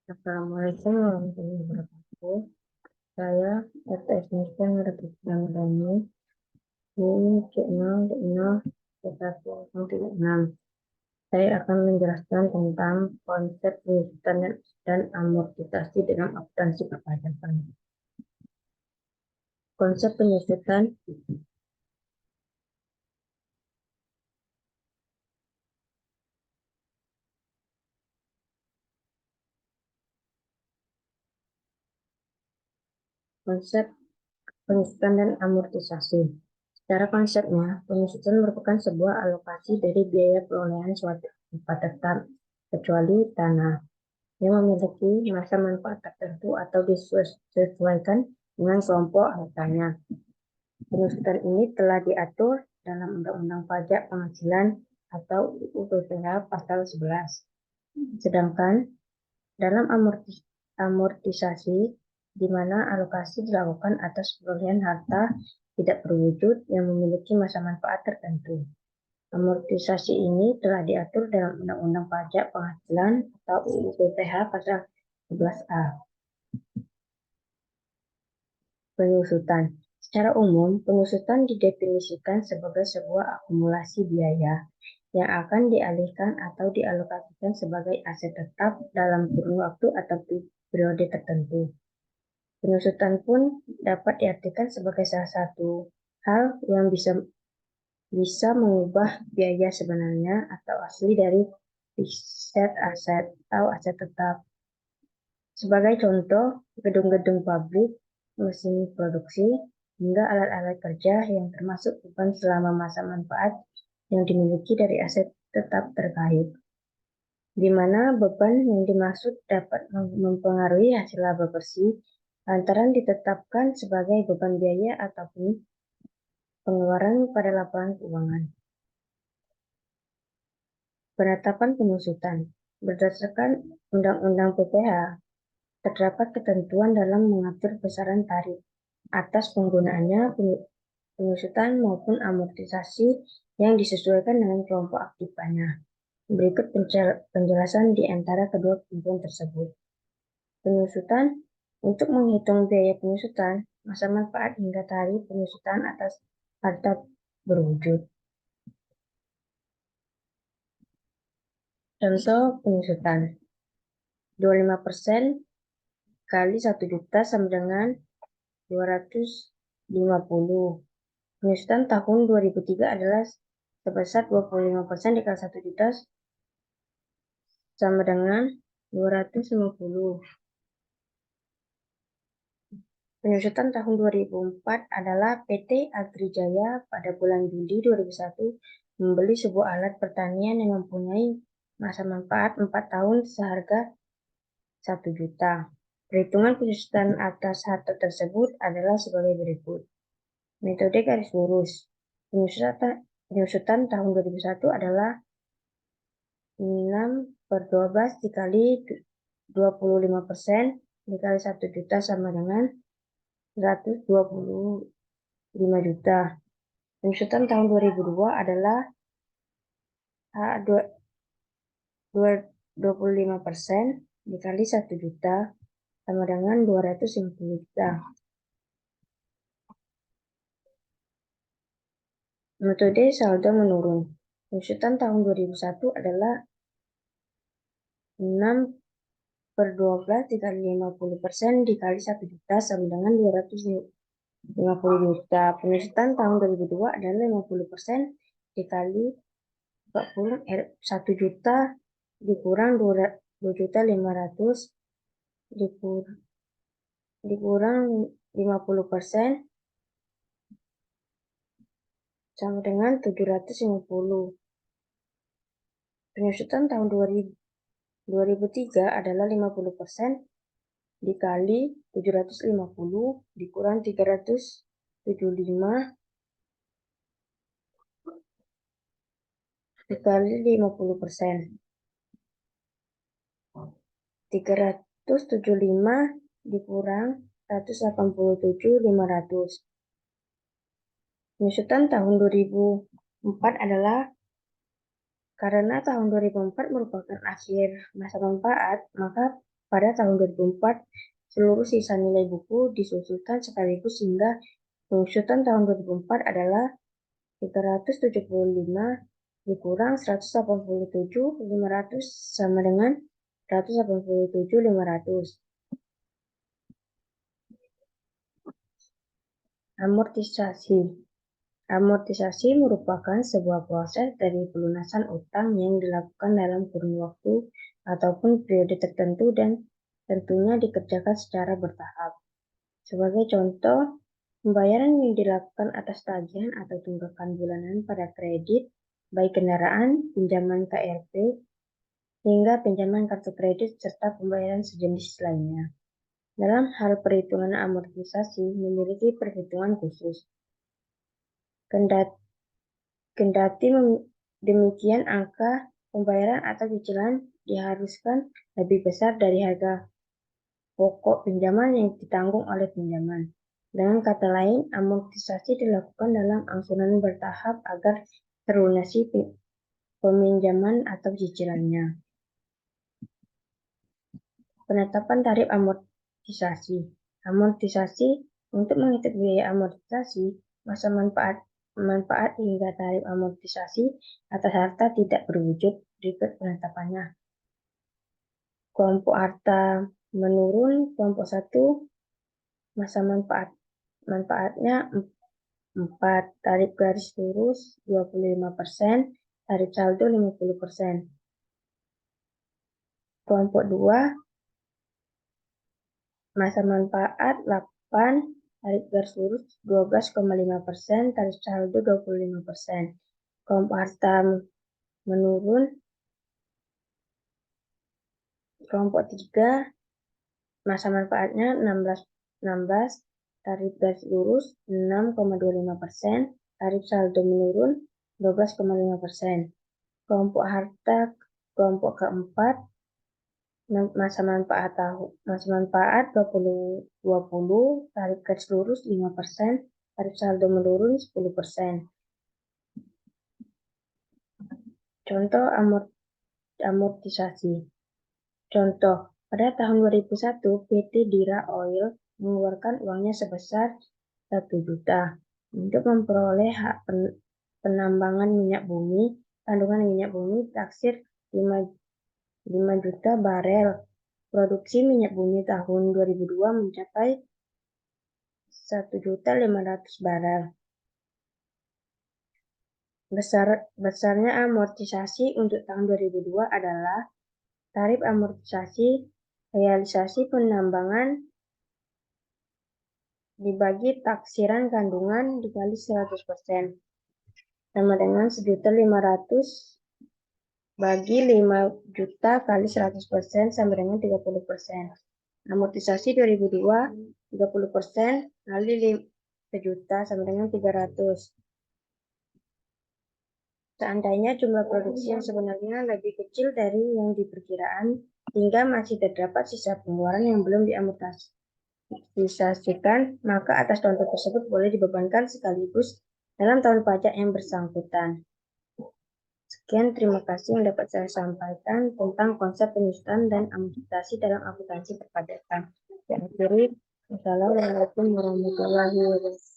Assalamualaikum warahmatullahi wabarakatuh. Saya RTS Niskan Republik Dani di C0D0 1 Saya akan menjelaskan tentang konsep penyusutan dan amortisasi dalam akuntansi perpajakan. Konsep penyusutan konsep penyusutan dan amortisasi. Secara konsepnya, penyusutan merupakan sebuah alokasi dari biaya perolehan suatu tempat tetap, kecuali tanah, yang memiliki masa manfaat tertentu atau disesuaikan dengan kelompok hartanya. Penyusutan ini telah diatur dalam Undang-Undang Pajak Penghasilan atau UU PPh pasal 11. Sedangkan dalam amortisasi, di mana alokasi dilakukan atas perolehan harta tidak berwujud yang memiliki masa manfaat tertentu. Amortisasi ini telah diatur dalam Undang-Undang Pajak Penghasilan atau UU PPh pasal 11A. Penyusutan. Secara umum, penyusutan didefinisikan sebagai sebuah akumulasi biaya yang akan dialihkan atau dialokasikan sebagai aset tetap dalam kurun waktu atau periode tertentu. Penyusutan pun dapat diartikan sebagai salah satu hal yang bisa mengubah biaya sebenarnya atau asli dari fixed aset atau aset tetap. Sebagai contoh, gedung-gedung pabrik, mesin produksi, hingga alat-alat kerja yang termasuk beban selama masa manfaat yang dimiliki dari aset tetap terkait, di mana beban yang dimaksud dapat mempengaruhi hasil laba bersih lantaran ditetapkan sebagai beban biaya ataupun pengeluaran pada laporan keuangan. Penetapan penyusutan. Berdasarkan Undang-Undang PPh, terdapat ketentuan dalam mengatur besaran tarif atas penggunaannya penyusutan maupun amortisasi yang disesuaikan dengan kelompok aktifannya. Berikut penjelasan di antara kedua ketentuan tersebut. Penyusutan. Untuk menghitung biaya penyusutan, masa manfaat hingga tarif penyusutan atas harta berwujud. Contoh penyusutan. 25% kali 1 juta sama dengan 250. Penyusutan tahun 2003 adalah sebesar 25% dikali 1 juta sama dengan 250. Penyusutan tahun 2004 adalah PT Agrijaya pada bulan Juli 2001 membeli sebuah alat pertanian yang mempunyai masa manfaat 4 tahun seharga 1 juta. Perhitungan penyusutan atas harta tersebut adalah sebagai berikut. Metode garis lurus. Penyusutan tahun 2001 adalah 6/12 dikali 25% dikali 1 juta sama dengan 125 juta. Penyusutan tahun 2002 adalah 25% dikali 1 juta sama dengan 250 juta. Metode saldo menurun. Penyusutan tahun 2001 adalah 6/12 dikali 50% dikali 1 juta sama dengan 250 juta. Penyusutan tahun 2002 adalah 50% dikali 1 juta dikurang 2.500.000 dikurang 50% sama dengan 750. Penyusutan tahun 2003 adalah 50% dikali 750 dikurang 375 dikali 50%. 375 dikurang 187.500. Penyusutan tahun 2004 adalah karena tahun 2004 merupakan akhir masa manfaat, maka Pada tahun 2004, seluruh sisa nilai buku disusulkan sekaligus sehingga pengusutan tahun 2004 adalah 375 dikurang 187.500 sama dengan 187.500. Amortisasi. Amortisasi merupakan sebuah proses dari pelunasan utang yang dilakukan dalam kurun waktu ataupun periode tertentu dan tentunya dikerjakan secara bertahap. Sebagai contoh, pembayaran yang dilakukan atas tagihan atau tunggakan bulanan pada kredit, baik kendaraan, pinjaman KRP, hingga pinjaman kartu kredit serta pembayaran sejenis lainnya. Dalam hal perhitungan amortisasi memiliki perhitungan khusus. Kendati demikian, angka pembayaran atau cicilan diharuskan lebih besar dari harga pokok pinjaman yang ditanggung oleh pinjaman. Dengan kata lain, amortisasi dilakukan dalam angsuran bertahap agar terlunasi peminjaman atau cicilannya. Penetapan tarif amortisasi. Amortisasi untuk menghitung biaya amortisasi, masa manfaat hingga tarif amortisasi atas harta tidak berwujud. Berikut penetapannya. Kelompok harta menurun, kelompok 1, masa manfaatnya 4, tarif garis lurus 25%, tarif saldo 50%. Kelompok 2, masa manfaat 8, tarif garis lurus 12,5%, tarif saldo 25%. Kelompok harta menurun. Kelompok 3, masa manfaatnya 16, tarif garis lurus 6,25%, tarif saldo menurun 12,5%. Kelompok keempat, masa manfaat 2020, tarif garis lurus 5%, tarif saldo menurun 10%. Contoh amortisasi. Contoh, pada tahun 2001, PT Dira Oil mengeluarkan uangnya sebesar 1 juta untuk memperoleh hak penambangan minyak bumi. Kandungan minyak bumi taksir 5 juta barel. Produksi minyak bumi tahun 2002 mencapai 1.500.000 barel. Besarnya amortisasi untuk tahun 2002 adalah tarif amortisasi realisasi penambangan dibagi taksiran kandungan dikali 100%, sama dengan 1.500.000 bagi 5 juta kali 100% sama dengan 30%. Amortisasi 2002, 30% kali 1 juta sama dengan 300. Seandainya jumlah produksi yang sebenarnya lebih kecil dari yang diperkiraan, hingga masih terdapat sisa pengeluaran yang belum diamortisasikan, maka atas contoh tersebut boleh dibebankan sekaligus dalam tahun pajak yang bersangkutan. Sekian, terima kasih yang dapat saya sampaikan tentang konsep penyusutan dan amortisasi dalam akuntansi perpajakan. Akhiri, wassalamualaikum warahmatullahi wabarakatuh.